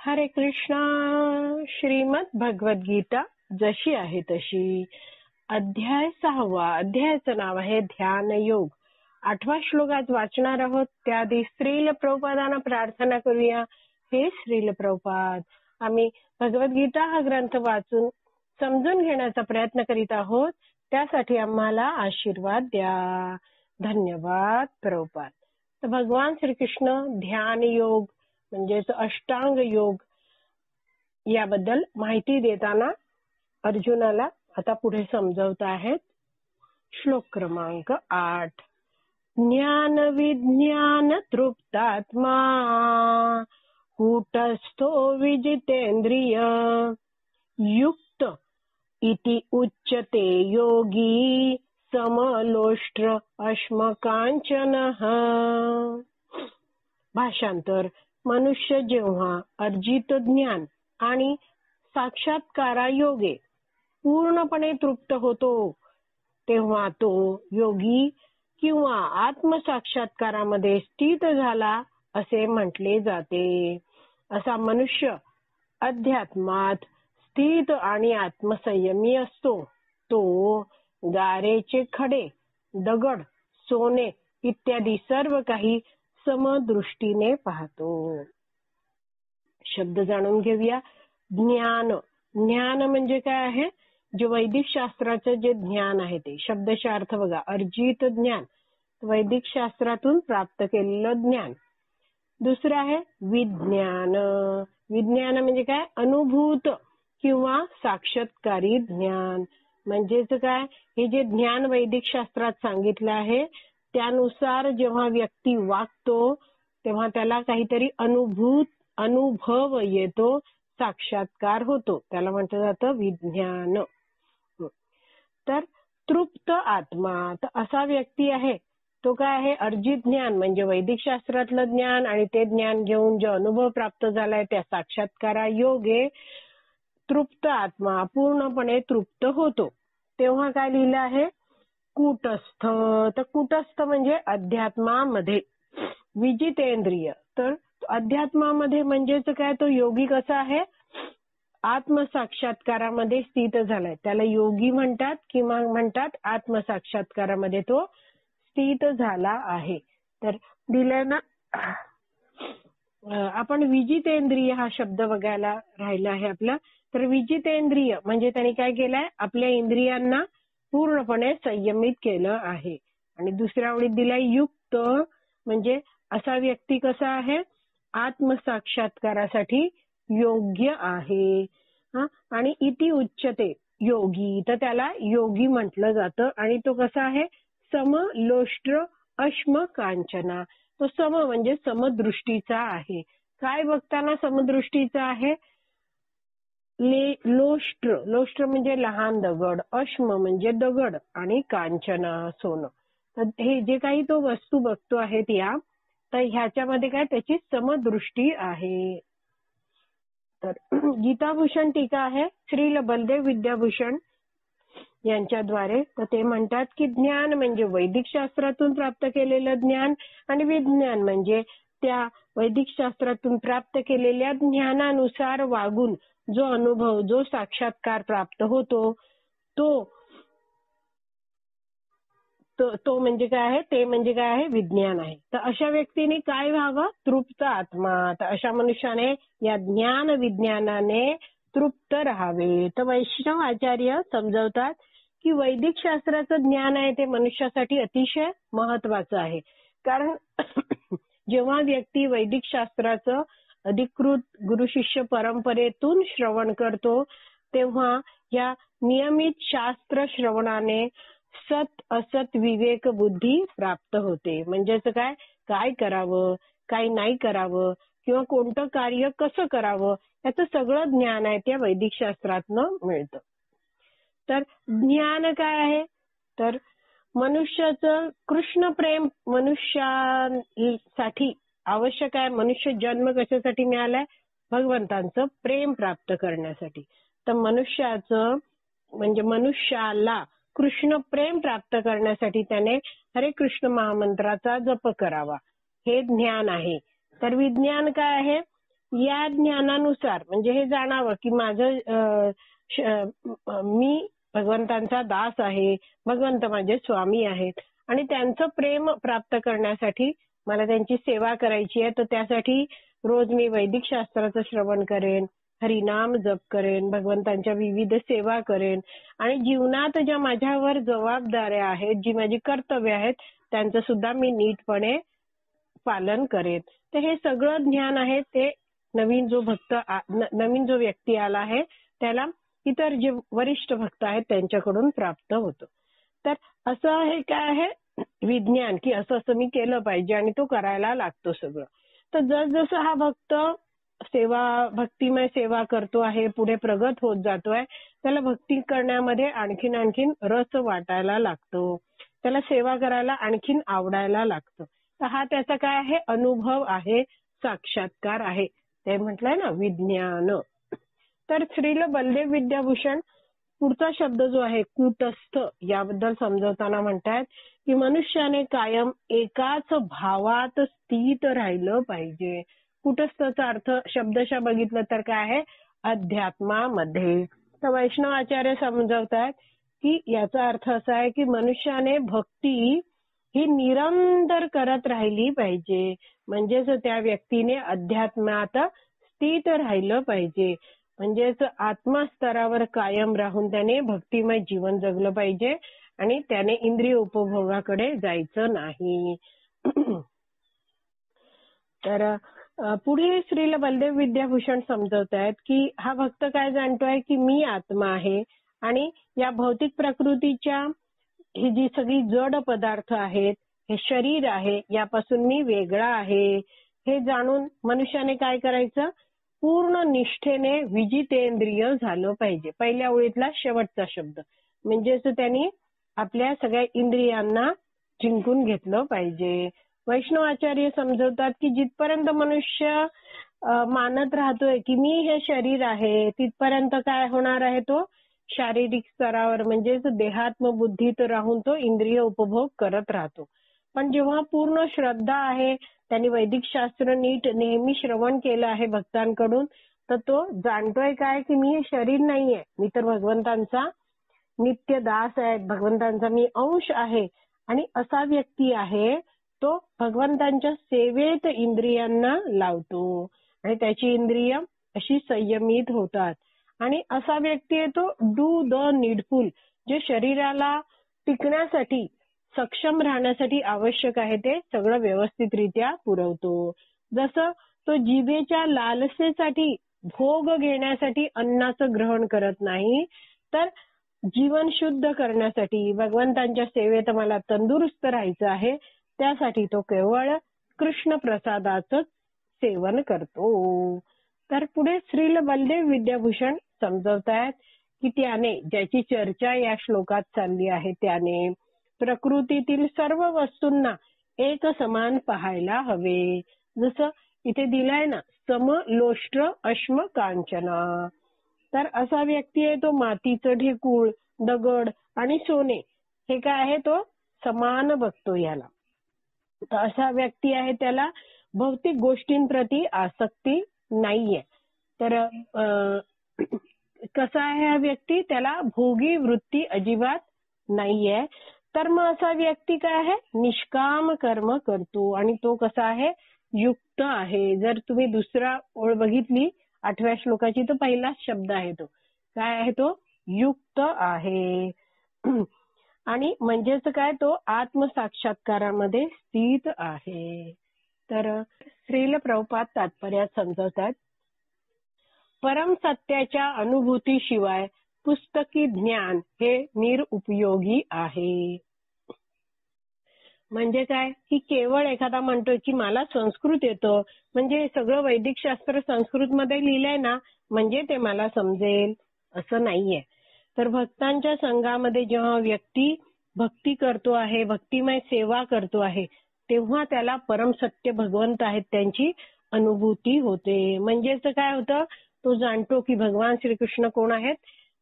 हरे कृष्णा. श्रीमद भगवद्गीता जशी आहे तशी. अध्याय 6. अध्यायाचं नाव आहे ध्यान योग. 8वा श्लोक आज वाचणार आहोत. त्याआधी श्रील प्रभुपादांना प्रार्थना करूया. हे श्रील प्रभुपाद, आम्ही भगवद्गीता हा ग्रंथ वाचून समजून घेण्याचा प्रयत्न करीत आहोत. त्यासाठी आम्हाला आशीर्वाद द्या. धन्यवाद प्रभुपाद. तर भगवान श्रीकृष्ण ध्यान योग म्हणजेच अष्टांग योग याबद्दल माहिती देताना अर्जुनाला आता पुढे समजावत आहेत. श्लोक क्रमांक 8. ज्ञान विज्ञान तृप्तात्मा कूटस्थो विजितेंद्रिय युक्त इति उच्यते योगी समलोष्ट्र अश्मकांचनः. भाषांतर. मनुष्य जेव्हा अर्जित ज्ञान आणि साक्षात्कारायोगे पूर्णपणे तृप्त होतो तेव्हा तो योगी किंवा आत्मसाक्षात्कारामध्ये स्थित झाला असे म्हटले जाते. असा मनुष्य अध्यात्मात स्थित आणि आत्मसंयमी असतो. तो गारेचे खडे, दगड, सोने इत्यादी सर्व काही समदृष्टीने पाहतो. शब्द जाणून घेऊया. ज्ञान. ज्ञान म्हणजे काय आहे? जे वैदिक शास्त्राचं जे ज्ञान आहे ते. शब्दशः अर्थ बघा. अर्जित ज्ञान, वैदिक शास्त्रातून प्राप्त केलेलं ज्ञान. दुसरं आहे विज्ञान. विज्ञान म्हणजे काय? अनुभूत किंवा साक्षात्कारी ज्ञान. म्हणजेच काय? हे जे ज्ञान वैदिक शास्त्रात सांगितलं आहे त्यानुसार जेव्हा व्यक्ती वागतो तेव्हा त्याला काहीतरी अनुभव येतो, साक्षात्कार होतो. त्याला म्हटलं जातं विज्ञान. तर तृप्त आत्मा. तर असा व्यक्ती आहे तो काय आहे? अर्जित ज्ञान म्हणजे वैदिक शास्त्रातलं ज्ञान आणि ते ज्ञान घेऊन जो अनुभव प्राप्त झालाय त्या साक्षात्कारायोगे तृप्त आत्मा पूर्णपणे तृप्त होतो. तेव्हा काय लिहिलं आहे? कूटस्थ. तर कूटस्थ म्हणजे अध्यात्मामध्ये. विजितेंद्रिय. तर अध्यात्मामध्ये म्हणजेच काय? तो योगी कसा आहे? आत्मसाक्षात्कारामध्ये स्थित झालाय त्याला योगी म्हणतात किंवा म्हणतात आत्मसाक्षात्कारामध्ये तो स्थित झाला आहे. तर दिलंय ना. आपण विजितेंद्रिय हा शब्द बघायला राहिला आहे आपला. तर विजितेंद्रिय म्हणजे त्यांनी काय केलंय? आपल्या इंद्रियांना पूर्णपणे संयमित केलं आहे. आणि दुसऱ्या ओळीत दिलाय युक्त म्हणजे असा व्यक्ती कसा आहे? आत्मसाक्षात्कारासाठी योग्य आहे. आणि इति उच्यते योगी. तर त्याला योगी म्हटलं जातं. आणि तो कसा आहे? समलोष्ट्र अश्म कांचना. तो सम म्हणजे समदृष्टीचा आहे. काय बघताना समदृष्टीचा आहे? लोष्ट्र. लोष्ट्र म्हणजे लहान दगड, अश्म म्हणजे दगड आणि कांचना सोनं. तर हे जे काही तो वस्तू बघतो आहे त्या, तर ह्याच्यामध्ये काय? त्याची समदृष्टी आहे. तर गीताभूषण टीका आहे श्रील बलदेव विद्याभूषण यांच्याद्वारे. तर ते म्हणतात की ज्ञान म्हणजे वैदिक शास्त्रातून प्राप्त केलेलं ज्ञान आणि विज्ञान म्हणजे त्या वैदिक शास्त्रातून प्राप्त केलेल्या ज्ञानानुसार वागून जो अनुभव, जो साक्षात्कार प्राप्त होतो तो म्हणजे काय आहे? ते म्हणजे काय आहे? विज्ञान आहे. तर अशा व्यक्तीने काय व्हावं? तृप्त आत्मा. तर अशा मनुष्याने या ज्ञान विज्ञानाने तृप्त राहावे. तर वैष्णव आचार्य समजवतात की वैदिक शास्त्राचं ज्ञान आहे ते मनुष्यासाठी अतिशय महत्वाचं आहे. कारण जेव्हा व्यक्ती वैदिक शास्त्राचं अधिकृत गुरु शिष्य परंपरेतून श्रवण करतो तेव्हा या नियमित शास्त्र श्रवणाने सत असत विवेक बुद्धी प्राप्त होते. म्हणजेच काय? काय करावं, काय नाही करावं किंवा कोणतं कार्य कसं करावं याचं सगळं ज्ञान आहे त्या वैदिक शास्त्रातनं मिळतं. तर ज्ञान काय आहे? तर मनुष्याचं कृष्ण प्रेम मनुष्यासाठी आवश्यक आहे. मनुष्य जन्म कशासाठी मिळालाय? भगवंतांचं प्रेम प्राप्त करण्यासाठी. तर मनुष्याचं म्हणजे मनुष्याला कृष्ण प्रेम प्राप्त करण्यासाठी त्याने हरे कृष्ण महामंत्राचा जप करावा. हे ज्ञान आहे. तर विज्ञान काय आहे? या ज्ञानानुसार म्हणजे हे जाणावं की माझं मी भगवंतांचा दास आहे, भगवंत माझे स्वामी आहेत आणि त्यांचं प्रेम प्राप्त करण्यासाठी मला त्यांची सेवा करायची आहे. तर त्यासाठी रोज मी वैदिक शास्त्राचं श्रवण करेन, हरिनाम जप करेन, भगवंतांच्या विविध सेवा करेन आणि जीवनात ज्या माझ्यावर जबाबदाऱ्या आहेत, जी माझी कर्तव्य आहेत, त्यांचं सुद्धा मी नीटपणे पालन करेन. तर हे सगळं ज्ञान आहे ते नवीन जो व्यक्ती आला आहे त्याला इतर जे वरिष्ठ भक्त आहेत त्यांच्याकडून प्राप्त होतं. तर असं हे काय आहे विज्ञान की असं असं मी केलं पाहिजे आणि तो करायला लागतो सगळं. तर जसजसं हा भक्त भक्तिमय सेवा करतो आहे, पुढे प्रगत होत जातोय, त्याला भक्ती करण्यामध्ये आणखीन रस वाटायला लागतो, त्याला सेवा करायला आणखीन आवडायला लागतं. तर हा त्याचा काय आहे अनुभव आहे, साक्षात्कार आहे. ते म्हटलंय ना विज्ञान. तर श्रील बलदेव विद्याभूषण पुढचा शब्द जो आहे कूटस्थ याबद्दल समजवताना म्हणतात की मनुष्याने कायम एकाच भावात स्थित राहिलं पाहिजे. कूटस्थचा अर्थ शब्दशः बघितलं तर काय आहे अध्यात्मामध्ये. तर वैष्णव आचार्य समजवतात की याचा अर्थ असा आहे की मनुष्याने भक्ती ही निरंतर करत राहिली पाहिजे. म्हणजेच त्या व्यक्तीने अध्यात्मात स्थित राहिलं पाहिजे. म्हणजेच आत्मस्तरावर कायम राहून त्याने भक्तिमय जीवन जगलं पाहिजे आणि त्याने इंद्रिय उपभोगाकडे जायचं नाही. तर पुढे श्रील बलदेव विद्याभूषण समजवतायत की हा भक्त काय जाणतोय की मी आत्मा आहे आणि या भौतिक प्रकृतीच्या ही जी सगळी जड पदार्थ आहेत, हे शरीर आहे, यापासून मी वेगळा आहे हे जाणून मनुष्याने काय करायचं पूर्ण निष्ठेने विजितेंद्रिय झालं पाहिजे. पहिल्या ओळीतला शेवटचा शब्द म्हणजेच त्यांनी आपल्या सगळ्या इंद्रियांना जिंकून घेतलं पाहिजे. वैष्णव आचार्य समजवतात की जिथपर्यंत मनुष्य मानत राहतोय की मी हे शरीर आहे, तिथपर्यंत काय होणार आहे तो शारीरिक स्तरावर म्हणजेच देहात्मबुद्धीत राहून तो इंद्रिय उपभोग करत राहतो. पण जेव्हा पूर्ण श्रद्धा आहे, त्यांनी वैदिक शास्त्र नीट नेहमी श्रवण केलं आहे भक्तांकडून, तर तो जाणतोय काय की मी हे शरीर नाहीये, मी तर भगवंतांचा नित्य दास आहे, भगवंतांचा मी अंश आहे. आणि असा व्यक्ती आहे तो भगवंतांच्या सेवेत इंद्रियांना लावतो आणि त्याची इंद्रिय अशी संयमित होतात. आणि असा व्यक्ती आहे तो डू द नीडफुल, जे शरीराला टिकण्यासाठी सक्षम राहण्यासाठी आवश्यक आहे ते सगळं व्यवस्थितरित्या पुरवतो. जसं तो जिभेच्या लालसेसाठी भोग घेण्यासाठी अन्नाचं ग्रहण करत नाही, तर जीवन शुद्ध करण्यासाठी भगवंतांच्या सेवेत मला तंदुरुस्त राहायचं आहे त्यासाठी तो केवळ कृष्ण प्रसादाचं सेवन करतो. तर पुढे श्रील बलदेव विद्याभूषण समजवतायत की त्याने ज्याची चर्चा या श्लोकात चालली आहे त्याने प्रकृतीतील सर्व वस्तूंना एक समान पाहायला हवे. जसं इथे दिलाय ना समलोष्ट्र अश्म कांचना. तर असा व्यक्ती आहे तो मातीचं ढेकूळ, दगड आणि सोने हे काय आहे तो समान बघतो याला. तर असा व्यक्ती आहे त्याला भौतिक गोष्टींप्रती आसक्ती नाहीये. तर कसा आहे हा व्यक्ती, त्याला भोगी वृत्ती अजिबात नाहीये. तर मग असा व्यक्ती काय आहे निष्काम कर्म करतो आणि तो कसा आहे युक्त आहे. जर तुम्ही दुसरा ओळ बघितली 8व्या श्लोकाची तर पहिलाच शब्द आहे तो काय आहे तो युक्त आहे. आणि म्हणजेच काय तो आत्मसाक्षात्कारामध्ये स्थित आहे. तर श्रील प्रभुपाद तात्पर्यात समजवतात परम सत्याच्या अनुभूतीशिवाय पुस्तकी ज्ञान हे निरुपयोगी आहे. म्हणजे काय की केवळ एखादा म्हणतोय की मला संस्कृत येतं म्हणजे सगळं वैदिक शास्त्र संस्कृत मध्ये लिहिलंय ना म्हणजे ते मला समजेल असं नाहीये. तर भक्तांच्या संघामध्ये जेव्हा व्यक्ती भक्ती करतो आहे, भक्तिमय सेवा करतो आहे, तेव्हा त्याला परम सत्य भगवंत आहेत त्यांची अनुभूती होते. म्हणजेच काय होतं तो जाणतो की भगवान श्रीकृष्ण कोण आहेत,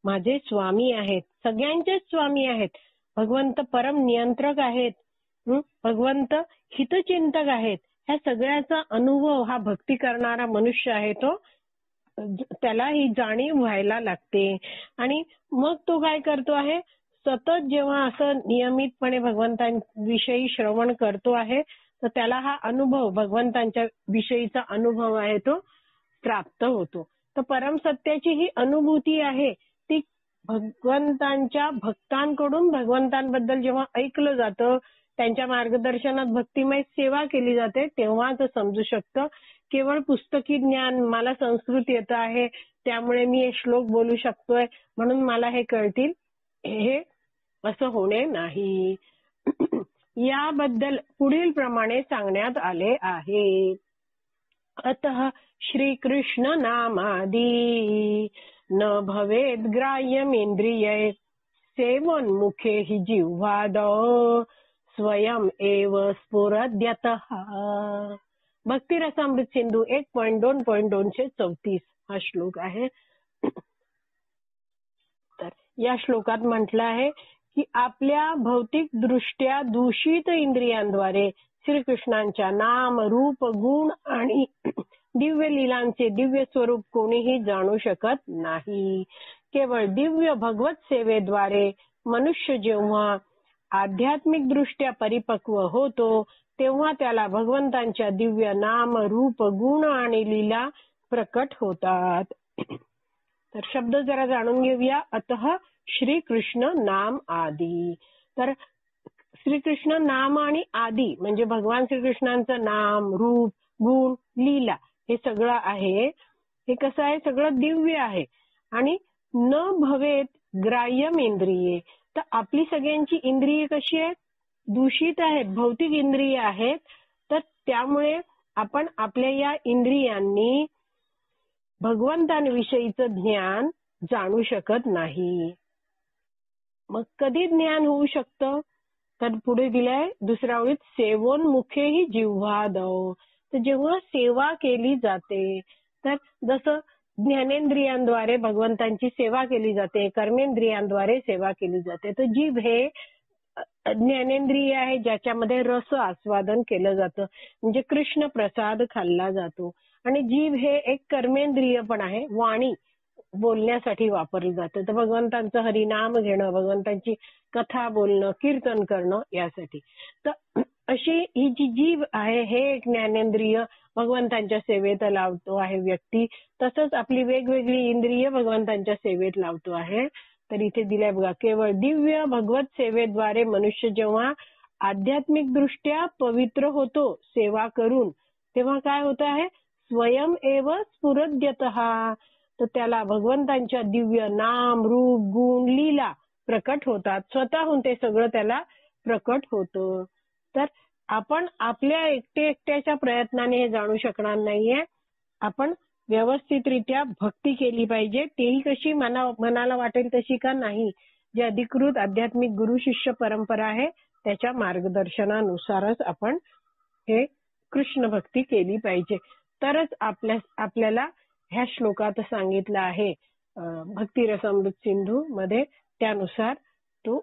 माझे स्वामी आहेत, सगळ्यांचेच स्वामी आहेत. भगवंत परम नियंत्रक आहेत, भगवंत हितचिंतक आहेत, ह्या सगळ्याचा अनुभव हा भक्ती करणारा मनुष्य आहे तो त्याला ही जाणीव व्हायला लागते. आणि मग तो काय करतो आहे, सतत जेव्हा असं नियमितपणे भगवंतांविषयी श्रवण करतो आहे तर त्याला हा अनुभव भगवंतांच्या विषयीचा अनुभव आहे तो प्राप्त होतो. तर परमसत्याची ही अनुभूती आहे ती भगवंतांच्या भक्तांकडून भगवंतांबद्दल जेव्हा ऐकलं जातं, त्यांच्या मार्गदर्शनात भक्तिमय सेवा केली जाते तेव्हाच समजू शकतं. केवळ पुस्तकी ज्ञान, मला संस्कृत येतं आहे त्यामुळे मी हे श्लोक बोलू शकतोय म्हणून मला हे कळतील, हे असं होणे नाही. याबद्दल पुढील प्रमाणे सांगण्यात आले आहे. अतः श्रीकृष्ण नामादी न भवेद ग्राह्यमेंद्रिये सेवोन्मुखे हि जिह्वादौ स्वयं एव स्फुरद्यतः. भक्ती रसामृत सिंधू 1.2.234 हा श्लोक आहे. तर या श्लोकात म्हटलं आहे की आपल्या भौतिक दृष्ट्या दूषित इंद्रियांद्वारे श्रीकृष्णांच्या नाम, रूप, गुण आणि दिव्य लीलांचे दिव्य स्वरूप कोणीही जाणू शकत नाही. केवळ दिव्य भगवत सेवेद्वारे मनुष्य जेव्हा आध्यात्मिक दृष्ट्या परिपक्व होतो तेव्हा त्याला भगवंतांच्या दिव्य नाम, रूप, गुण आणि लीला प्रकट होतात. तर शब्द जरा जाणून घेऊया. अतः श्रीकृष्ण नाम आदी. तर श्रीकृष्ण नाम आणि आदी म्हणजे भगवान श्रीकृष्णांचं नाम, रूप, गुण, लीला हे सगळं आहे. हे कसं आहे, सगळं दिव्य आहे. आणि न भवेत ग्राह्यम इंद्रिये, तर आपली सगळ्यांची इंद्रिये कशी आहेत, दूषित आहेत, भौतिक इंद्रिय आहेत. तर त्यामुळे आपण आपल्या या इंद्रियांनी भगवंतांविषयीचं ज्ञान जाणू शकत नाही. मग कधी ज्ञान होऊ शकतं, तर पुढे दिलंय दुसऱ्या ओळीत, सेवोन्मुखेही जिह्वादौ. तर जेव्हा सेवा केली जाते, तर जसं ज्ञानेंद्रियांद्वारे भगवंतांची सेवा केली जाते, कर्मेंद्रियांद्वारे सेवा केली जाते. तर जीभ हे ज्ञानेंद्रिय आहे ज्याच्यामध्ये रस आस्वादन केलं जातं, म्हणजे कृष्ण प्रसाद खाल्ला जातो. आणि जीभ हे एक कर्मेंद्रिय पण आहे, वाणी बोलण्यासाठी वापरलं जातं. तर भगवंतांचं हरिनाम घेणं, भगवंतांची कथा बोलणं, कीर्तन करणं यासाठी. तर अशी ही जी जीभ आहे हे एक ज्ञानेंद्रिय भगवंतांच्या सेवेत लावतो आहे व्यक्ती. तसंच आपली वेगवेगळी इंद्रिय भगवंतांच्या सेवेत लावतो आहे. तर इथे दिलंय बघा, केवळ दिव्य भगवत सेवेद्वारे मनुष्य जेव्हा आध्यात्मिक दृष्ट्या पवित्र होतो सेवा करून, तेव्हा काय होत आहे, स्वयं एव स्फुरद्यतः. तर त्याला भगवंतांच्या दिव्य नाम, रूप, गुण, लीला प्रकट होतात. स्वतःहून ते सगळं त्याला प्रकट होतं. तर आपण आपल्या एकट्याच्या प्रयत्नाने हे जाणू शकणार नाहीये. आपण व्यवस्थितरित्या भक्ती केली पाहिजे. तेही कशी मनाला वाटेल तशी का नाही, जे अधिकृत आध्यात्मिक गुरु शिष्य परंपरा आहे त्याच्या मार्गदर्शनानुसारच आपण हे कृष्ण भक्ती केली पाहिजे. तरच आपल्याला ह्या श्लोकात सांगितलं आहे भक्ती रसामृत सिंधू मध्ये, त्यानुसार तो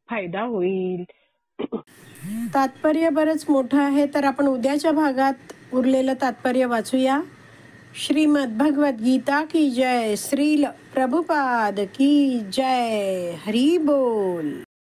फायदा होईल. तात्पर्य बरंच मोठं आहे, तर आपण उद्याच्या भागात उरलेलं तात्पर्य वाचूया. श्रीमद् भगवद गीता की जय. श्रील प्रभुपाद की जय. हरी बोल.